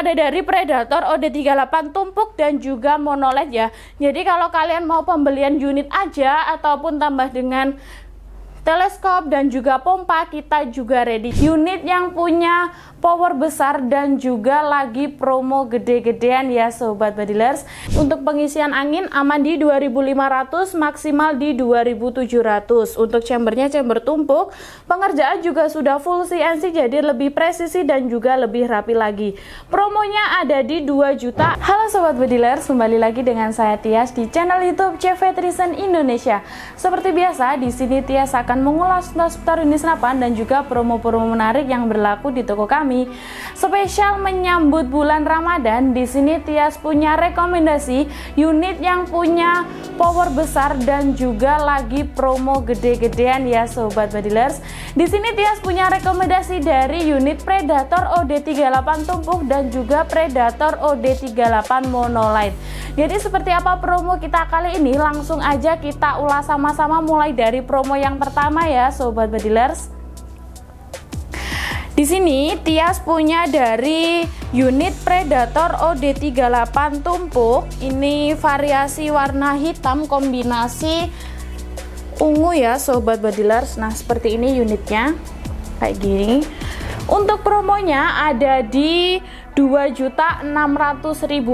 ada dari Predator OD38 tumpuk dan juga monoled ya. Jadi kalau kalian mau pembelian unit aja ataupun tambah dengan teleskop dan juga pompa, kita juga ready. Unit yang punya power besar dan juga lagi promo gede-gedean ya Sobat Badilers. Untuk pengisian angin aman di 2500, maksimal di 2700. Untuk chambernya chamber tumpuk, pengerjaan juga sudah full CNC, jadi lebih presisi dan juga lebih rapi lagi. Promonya ada di 2 juta. Halo Sobat Badilers, kembali lagi dengan saya Tias di channel YouTube CV Trisen Indonesia. Seperti biasa, di sini Tias akan mengulas seputar unit senapan dan juga promo-promo menarik yang berlaku di toko kami. Spesial menyambut bulan Ramadan, di sini Tias punya rekomendasi unit yang punya power besar dan juga lagi promo gede-gedean ya Sobat Badilers. Di sini Tias punya rekomendasi dari unit Predator OD38 tumpuk dan juga Predator OD38 monolide. Jadi seperti apa promo kita kali ini? Langsung aja kita ulas sama-sama mulai dari promo yang pertama ya Sobat Badilers. Di sini Tias punya dari unit Predator OD38 tumpuk. Ini variasi warna hitam kombinasi ungu ya Sobat Badilers. Nah, seperti ini unitnya. Kayak gini. Untuk promonya ada di 2.600.000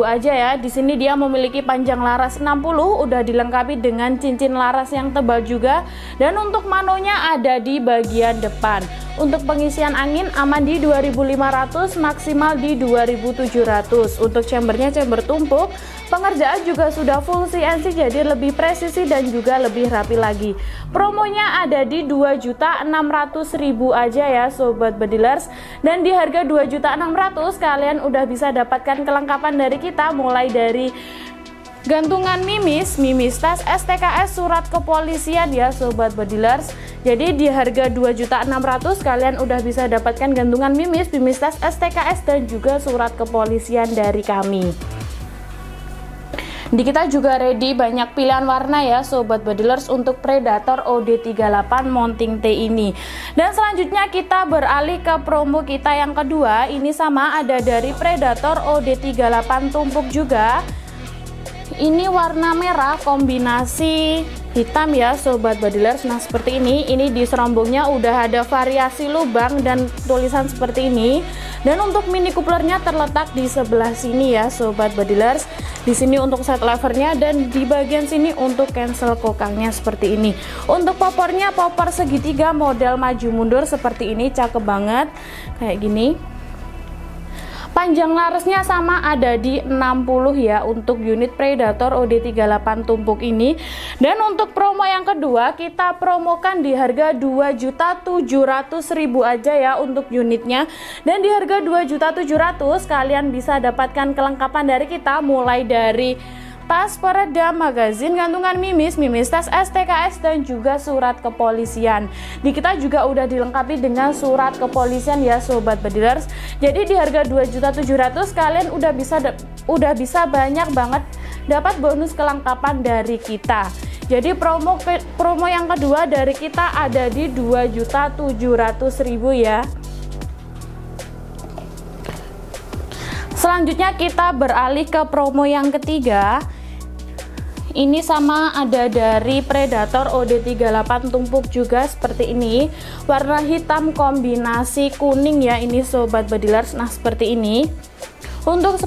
aja ya. Di sini dia memiliki panjang laras 60, udah dilengkapi dengan cincin laras yang tebal juga, dan untuk manonya ada di bagian depan. Untuk pengisian angin aman di 2500, maksimal di 2700. Untuk chambernya chamber tumpuk, pengerjaan juga sudah full CNC, jadi lebih presisi dan juga lebih rapi lagi. Promonya ada di 2.600.000 aja ya Sobat Badilers, dan di harga 2.600.000 kalian udah bisa dapatkan kelengkapan dari kita, mulai dari gantungan mimis, tas, STKS, surat kepolisian ya Sobat Badilers. Jadi di harga 2.600.000 kalian udah bisa dapatkan gantungan mimis, tas, STKS dan juga surat kepolisian dari kami. Di kita juga ready banyak pilihan warna ya Sobat Badilers untuk Predator OD38 mounting T ini. Dan selanjutnya kita beralih ke promo kita yang kedua. Ini sama, ada dari Predator OD38 tumpuk juga. Ini warna merah kombinasi hitam ya Sobat Badilers. Nah seperti ini di serombongnya udah ada variasi lubang dan tulisan seperti ini. Dan untuk mini couplernya terletak di sebelah sini ya Sobat Badilers. Di sini untuk set levernya dan di bagian sini untuk cancel kokangnya seperti ini. Untuk popornya popor segitiga model maju mundur seperti ini, cakep banget kayak gini. Panjang larasnya sama, ada di 60 ya untuk unit Predator OD38 tumpuk ini. Dan untuk promo yang kedua kita promokan di harga 2.700.000 aja ya untuk unitnya. Dan di harga 2.700.000 kalian bisa dapatkan kelengkapan dari kita, mulai dari tas, peredam, magazin, gantungan mimis, tas, STKS dan juga surat kepolisian. Di kita juga udah dilengkapi dengan surat kepolisian ya Sobat Badilers. Jadi di harga 2.700.000 kalian udah bisa banyak banget dapat bonus kelengkapan dari kita. Jadi promo yang kedua dari kita ada di 2.700.000 ya. Selanjutnya kita beralih ke promo yang ketiga. Ini sama, ada dari Predator OD38 tumpuk juga seperti ini. Warna hitam kombinasi kuning ya ini Sobat Badilers. Nah seperti ini. Untuk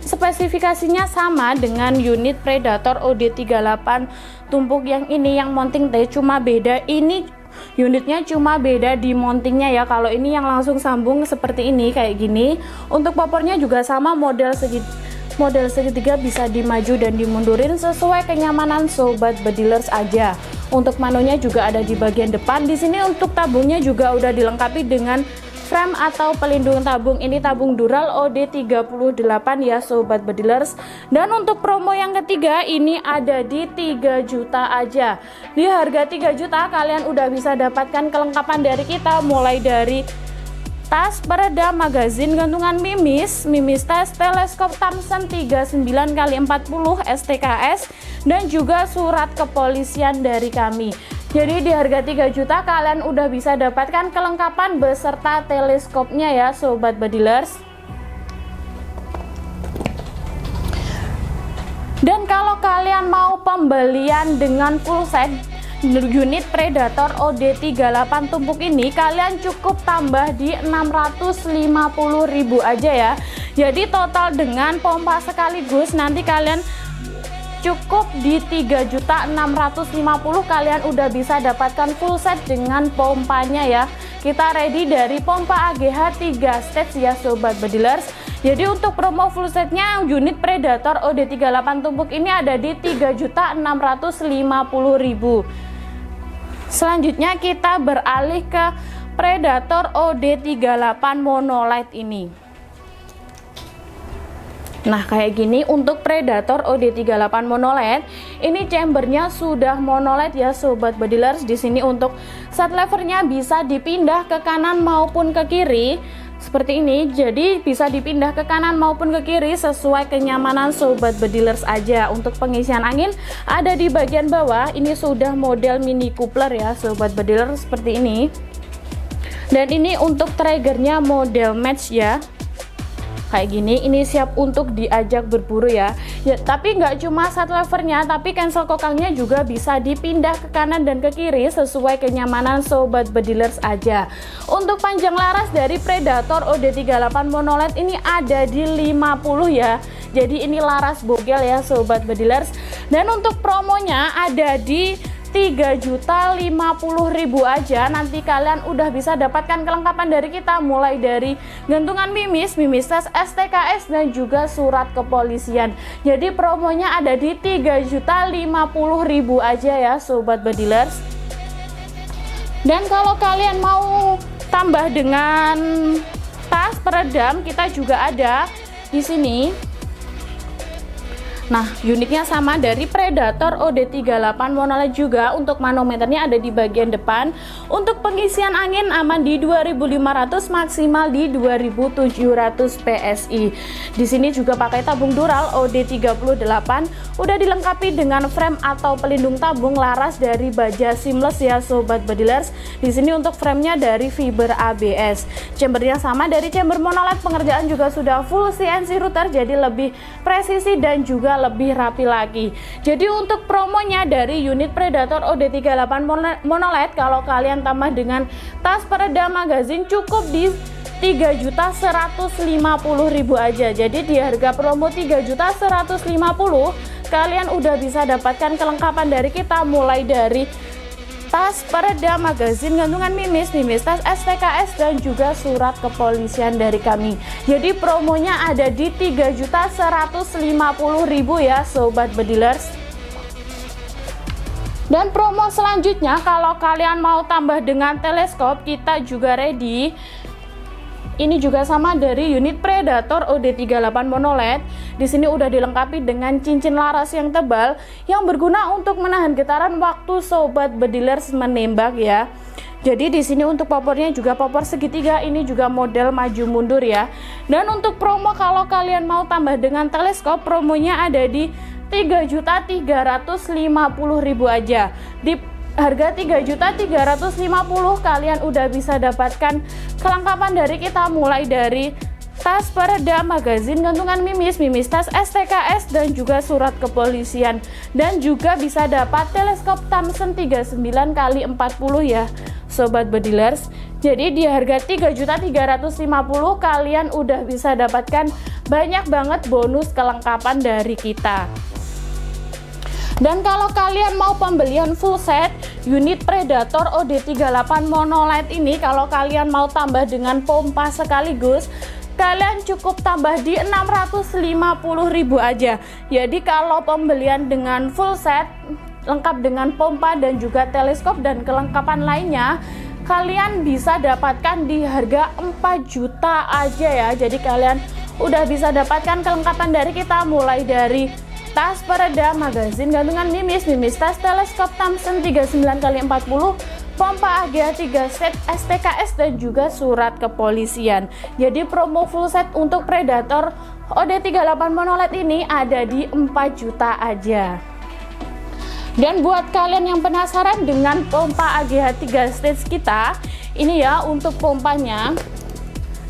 spesifikasinya sama dengan unit Predator OD38 tumpuk yang ini, yang mounting T, cuma beda ini unitnya cuma beda di mountingnya ya. Kalau ini yang langsung sambung seperti ini kayak gini. Untuk popornya juga sama, model segitiga, bisa dimaju dan dimundurin sesuai kenyamanan Sobat Badilers aja. Untuk manonya juga ada di bagian depan. Di sini untuk tabungnya juga udah dilengkapi dengan frame atau pelindung tabung. Ini tabung Dural OD38 ya Sobat Badilers. Dan untuk promo yang ketiga ini ada di 3 juta aja. Di harga 3 juta kalian udah bisa dapatkan kelengkapan dari kita, mulai dari tas, peredam, magazin, gantungan mimis, tas, teleskop Thomson 39x40 STKS dan juga surat kepolisian dari kami. Jadi di harga 3 juta kalian udah bisa dapatkan kelengkapan beserta teleskopnya ya Sobat Badilers. Dan kalau kalian mau pembelian dengan full set unit Predator OD38 tumpuk ini, kalian cukup tambah di 650.000 aja ya. Jadi total dengan pompa sekaligus nanti kalian cukup di 3.650.000, kalian udah bisa dapatkan full set dengan pompanya ya. Kita ready dari pompa AGH 3 stage ya sobat bedilers. Jadi untuk promo full setnya unit Predator OD38 tumpuk ini ada di 3.650.000. Selanjutnya kita beralih ke Predator OD38 monolight ini. Nah kayak gini untuk Predator OD38 monolight, ini chambernya sudah monolight ya sobat bedilers. Di sini untuk set levernya bisa dipindah ke kanan maupun ke kiri seperti ini. Jadi bisa dipindah ke kanan maupun ke kiri sesuai kenyamanan sobat bedilers aja. Untuk pengisian angin ada di bagian bawah. Ini sudah model mini coupler ya sobat bedilers seperti ini. Dan ini untuk triggernya model match ya. Kayak gini, ini siap untuk diajak berburu ya. Tapi nggak cuma set levernya, tapi cancel kokangnya juga bisa dipindah ke kanan dan ke kiri sesuai kenyamanan sobat bedilers aja. Untuk panjang laras dari Predator OD38 monolight ini ada di 50 ya. Jadi ini laras bogel ya sobat bedilers. Dan untuk promonya ada di 3.050.000 aja. Nanti kalian udah bisa dapatkan kelengkapan dari kita, mulai dari gantungan mimis, mimis tes STKS dan juga surat kepolisian. Jadi promonya ada di 3.050.000 aja ya sobat bedilers. Dan kalau kalian mau tambah dengan tas peredam, kita juga ada di sini. Nah, unitnya sama dari Predator OD38 monolight juga. Untuk manometernya ada di bagian depan. Untuk pengisian angin aman di 2500, maksimal di 2700 PSI. Di sini juga pakai tabung dural OD38. Udah dilengkapi dengan frame atau pelindung tabung laras dari baja seamless ya sobat bedilers. Di sini untuk framenya dari fiber ABS. Chambernya sama dari chamber monolight. Pengerjaan juga sudah full CNC router, jadi lebih presisi dan juga lebih rapi lagi. Jadi untuk promonya dari unit Predator OD38 monolight, kalau kalian tambah dengan tas peredam magazin cukup di 3.150.000 aja. Jadi di harga promo 3.150.000 kalian udah bisa dapatkan kelengkapan dari kita, mulai dari tas peredam magazin, gantungan mimis, mimis tas STKS dan juga surat kepolisian dari kami. Jadi promonya ada di 3.150.000 ya sobat bedilers. Dan promo selanjutnya kalau kalian mau tambah dengan teleskop, kita juga ready. Ini juga sama dari unit Predator OD38 monolight. Di sini udah dilengkapi dengan cincin laras yang tebal yang berguna untuk menahan getaran waktu sobat bedilers menembak ya. Jadi di sini untuk popornya juga popor segitiga, ini juga model maju mundur ya. Dan untuk promo kalau kalian mau tambah dengan teleskop, promonya ada di 3.350.000 aja. Di harga 3.350.000 kalian udah bisa dapatkan kelengkapan dari kita, mulai dari tas peredam magazin, gantungan mimis, mimis tas STKS dan juga surat kepolisian. Dan juga bisa dapat teleskop Thomson 39x40 ya sobat bedilers. Jadi di harga 3.350.000 kalian udah bisa dapatkan banyak banget bonus kelengkapan dari kita. Dan kalau kalian mau pembelian full set unit Predator OD38 monolight ini, kalau kalian mau tambah dengan pompa sekaligus, kalian cukup tambah di 650.000 aja. Jadi kalau pembelian dengan full set lengkap dengan pompa dan juga teleskop dan kelengkapan lainnya, kalian bisa dapatkan di harga 4 juta aja ya. Jadi kalian udah bisa dapatkan kelengkapan dari kita, mulai dari tas peredam magazin, gantungan mimis, mimis tas teleskop Thomson 39x40, pompa AGH 3 set STKS dan juga surat kepolisian. Jadi promo full set untuk Predator OD38 monolight ini ada di 4 juta aja. Dan buat kalian yang penasaran dengan pompa AGH 3 stage kita, ini ya untuk pompanya.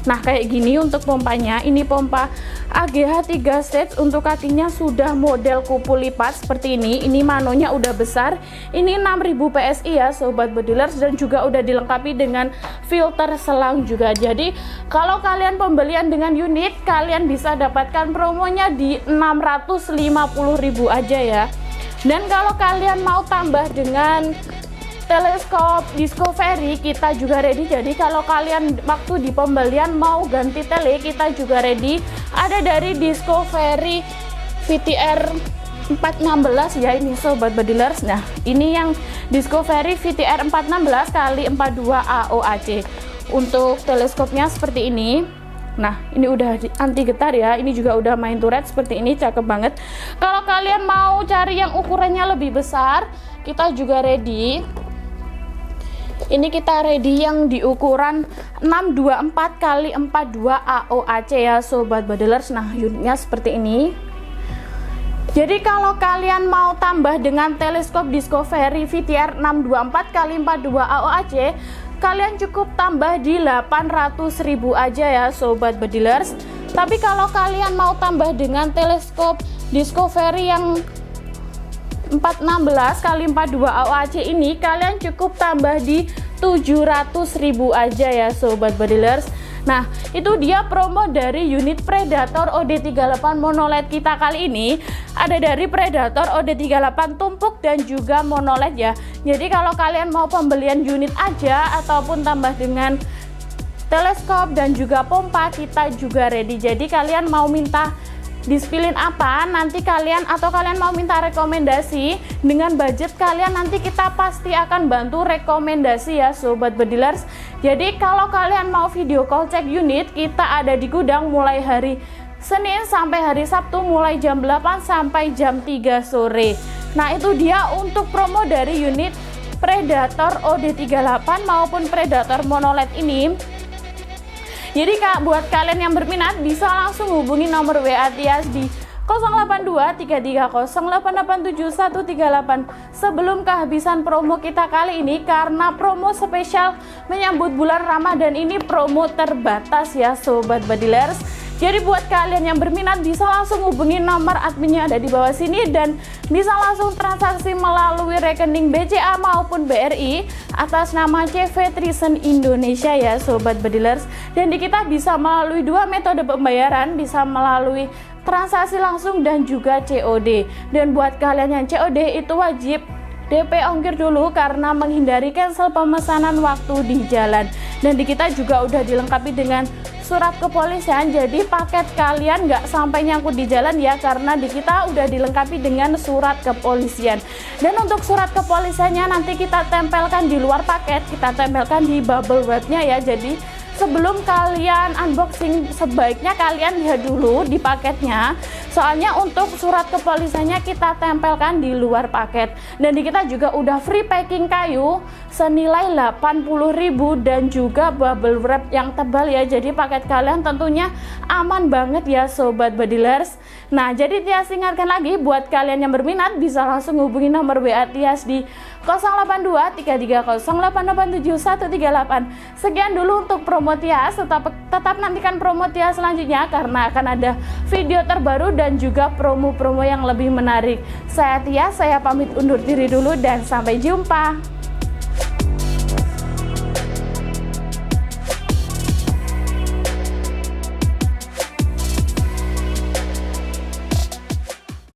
Nah kayak gini untuk pompanya, ini pompa AGH 3 stage. Untuk kakinya sudah model kupu lipat seperti ini manonya udah besar, ini 6000 PSI ya sobat bedilers, dan juga udah dilengkapi dengan filter selang juga. Jadi kalau kalian pembelian dengan unit, kalian bisa dapatkan promonya di 650.000 aja ya. Dan kalau kalian mau tambah dengan teleskop Discovery, kita juga ready. Jadi kalau kalian waktu di pembelian mau ganti tele, kita juga ready. Ada dari Discovery VTR 416 ya ini sobat bedilers. Nah ini yang Discovery VTR 416 x 42 AOAC. Untuk teleskopnya seperti ini. Nah ini udah anti getar ya, ini juga udah main turret seperti ini, cakep banget. Kalau kalian mau cari yang ukurannya lebih besar, kita juga ready. Ini kita ready yang di ukuran 624 x 42 AOAC ya sobat bedilers. Nah unitnya seperti ini. Jadi kalau kalian mau tambah dengan teleskop Discovery VTR 624 x 42 AOAC, kalian cukup tambah di 800.000 aja ya sobat bedilers. Tapi kalau kalian mau tambah dengan teleskop Discovery yang 416 x 42 AOAC ini, kalian cukup tambah di 700.000 aja ya sobat bedilers. Nah itu dia promo dari unit Predator OD38 mono LED kita kali ini. Ada dari Predator OD38 tumpuk dan juga mono LED ya. Jadi kalau kalian mau pembelian unit aja ataupun tambah dengan teleskop dan juga pompa, kita juga ready. Jadi kalian mau minta dispilin apa nanti kalian, atau kalian mau minta rekomendasi dengan budget kalian, nanti kita pasti akan bantu rekomendasi ya sobat bedilers. Jadi kalau kalian mau video call cek unit, kita ada di gudang mulai hari Senin sampai hari Sabtu mulai jam 8 sampai jam 3 sore. Nah itu dia untuk promo dari unit Predator OD38 maupun Predator mono LED ini. Jadi buat kalian yang berminat bisa langsung hubungi nomor WA Tias di 082-330-887-138 sebelum kehabisan promo kita kali ini, karena promo spesial menyambut bulan Ramadan ini promo terbatas ya sobat bedilers. Jadi buat kalian yang berminat bisa langsung hubungi nomor adminnya ada di bawah sini dan bisa langsung transaksi melalui rekening BCA maupun BRI atas nama CV Trison Indonesia ya sobat bedilers. Dan di kita bisa melalui dua metode pembayaran, bisa melalui transaksi langsung dan juga COD. Dan buat kalian yang COD itu wajib DP ongkir dulu karena menghindari cancel pemesanan waktu di jalan. Dan di kita juga udah dilengkapi dengan surat kepolisian, jadi paket kalian nggak sampai nyangkut di jalan ya, karena di kita udah dilengkapi dengan surat kepolisian. Dan untuk surat kepolisiannya nanti kita tempelkan di luar paket, kita tempelkan di bubble wrapnya ya. Jadi sebelum kalian unboxing sebaiknya kalian lihat dulu di paketnya, soalnya untuk surat kepolisiannya kita tempelkan di luar paket. Dan di kita juga udah free packing kayu senilai 80.000 dan juga bubble wrap yang tebal ya. Jadi paket kalian tentunya aman banget ya sobat bedilers. Nah jadi Tias ingatkan lagi, buat kalian yang berminat bisa langsung hubungi nomor WA Tias di 082-330-887-138. Sekian dulu untuk promo Tias, tetap nantikan promo Tias selanjutnya karena akan ada video terbaru dan juga promo-promo yang lebih menarik. Saya Tias, saya pamit undur diri dulu dan sampai jumpa.